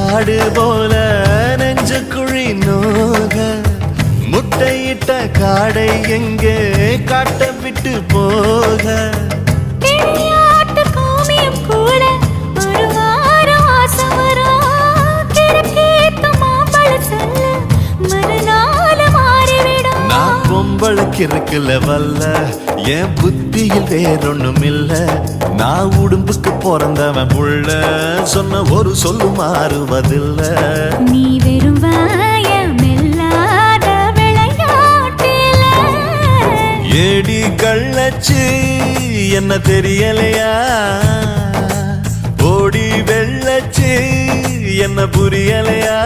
காடு போல நெஞ்சு குழி நோக முட்டையிட்ட காடை எங்கே காட்ட விட்டு போக பொம்பளுக்கு இருக்குல்ல வல்ல என் புத்தியில் வேறொன்னும் இல்ல நான் உடும்புக்கு பிறந்தவன் புள்ள சொன்ன ஒரு சொல்லு மாறுவதில்ல நீ வெறும் வாயமில்லாத விளையாட்டில ஏடி கள்ளச்சு என்ன தெரியலையா ஓடி வெள்ளச்சு என்ன புரியலையா